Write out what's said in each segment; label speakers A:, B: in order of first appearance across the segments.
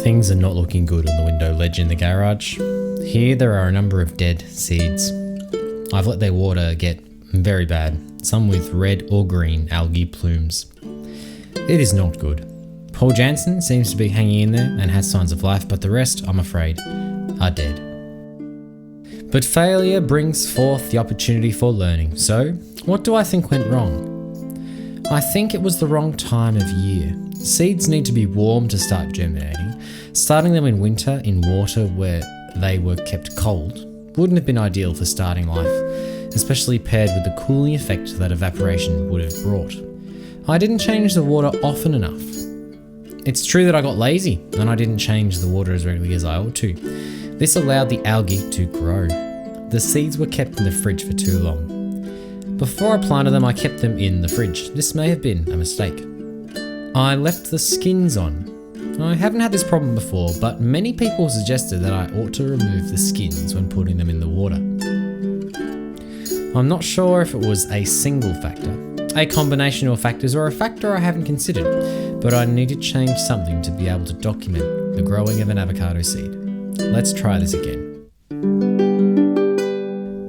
A: Things are not looking good on the window ledge in the garage. Here there are a number of dead seeds. I've let their water get very bad, some with red or green algae plumes. It is not good. Paul Jansen seems to be hanging in there and has signs of life, but the rest, I'm afraid, are dead. But failure brings forth the opportunity for learning, so what do I think went wrong? I think it was the wrong time of year. Seeds need to be warm to start germinating. Starting them in winter in water where they were kept cold wouldn't have been ideal for starting life, especially paired with the cooling effect that evaporation would have brought. I didn't change the water often enough. It's true that I got lazy and I didn't change the water as regularly as I ought to. This allowed the algae to grow. The seeds were kept in the fridge for too long. Before I planted them, I kept them in the fridge. This may have been a mistake. I left the skins on. I haven't had this problem before, but many people suggested that I ought to remove the skins when putting them in the water. I'm not sure if it was a single factor, a combination of factors, or a factor I haven't considered, but I need to change something to be able to document the growing of an avocado seed. Let's try this again.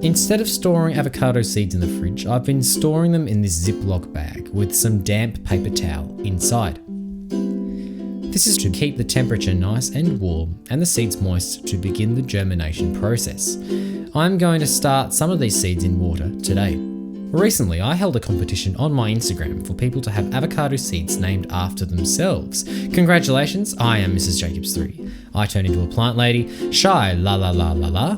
A: Instead of storing avocado seeds in the fridge, I've been storing them in this Ziploc bag with some damp paper towel inside. This is to keep the temperature nice and warm and the seeds moist to begin the germination process. I'm going to start some of these seeds in water today. Recently, I held a competition on my Instagram for people to have avocado seeds named after themselves. Congratulations, I am Mrs. Jacobs 3. I turned into a plant lady, Shy La La La La La,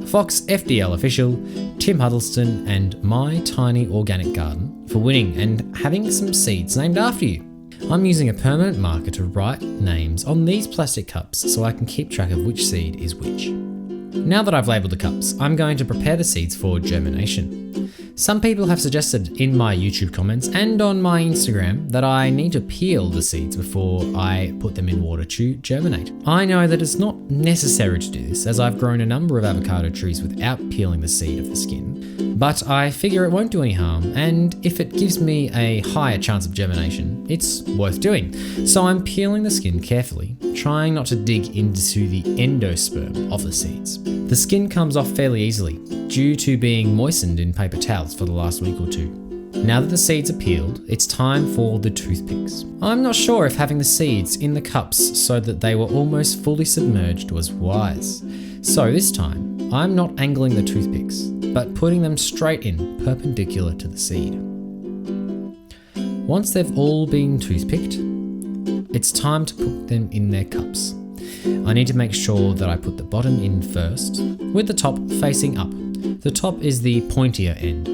A: Fox FDL Official, Tim Huddleston, and My Tiny Organic Garden for winning and having some seeds named after you. I'm using a permanent marker to write names on these plastic cups so I can keep track of which seed is which. Now that I've labelled the cups, I'm going to prepare the seeds for germination. Some people have suggested in my YouTube comments and on my Instagram that I need to peel the seeds before I put them in water to germinate. I know that it's not necessary to do this, as I've grown a number of avocado trees without peeling the seed of the skin, but I figure it won't do any harm, and if it gives me a higher chance of germination, it's worth doing. So I'm peeling the skin carefully, trying not to dig into the endosperm of the seeds. The skin comes off fairly easily, due to being moistened in paper towels for the last week or two. Now that the seeds are peeled, it's time for the toothpicks. I'm not sure if having the seeds in the cups so that they were almost fully submerged was wise. So this time, I'm not angling the toothpicks, but putting them straight in, perpendicular to the seed. Once they've all been toothpicked, it's time to put them in their cups. I need to make sure that I put the bottom in first, with the top facing up. The top is the pointier end.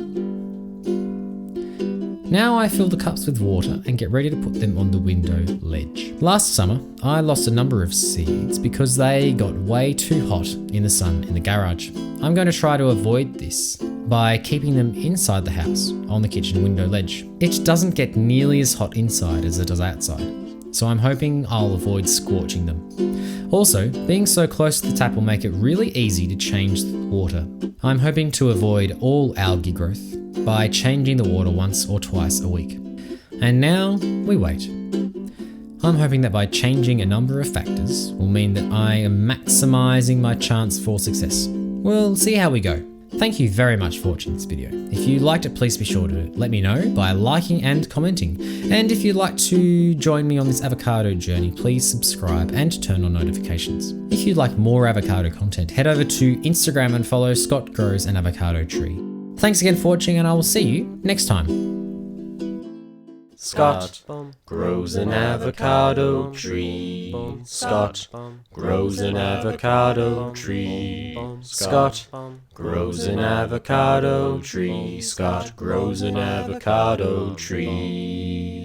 A: Now I fill the cups with water and get ready to put them on the window ledge. Last summer, I lost a number of seeds because they got way too hot in the sun in the garage. I'm going to try to avoid this by keeping them inside the house on the kitchen window ledge. It doesn't get nearly as hot inside as it does outside, so I'm hoping I'll avoid scorching them. Also, being so close to the tap will make it really easy to change the water. I'm hoping to avoid all algae growth by changing the water once or twice a week. And now we wait. I'm hoping that by changing a number of factors will mean that I am maximising my chance for success. We'll see how we go. Thank you very much for watching this video. If you liked it, please be sure to let me know by liking and commenting. And if you'd like to join me on this avocado journey, please subscribe and turn on notifications. If you'd like more avocado content, head over to Instagram and follow Scott Grows an Avocado Tree. Thanks again for watching, and I will see you next time.
B: Scott grows an avocado tree. Scott grows an avocado tree. Scott grows an avocado tree. Scott grows an avocado tree.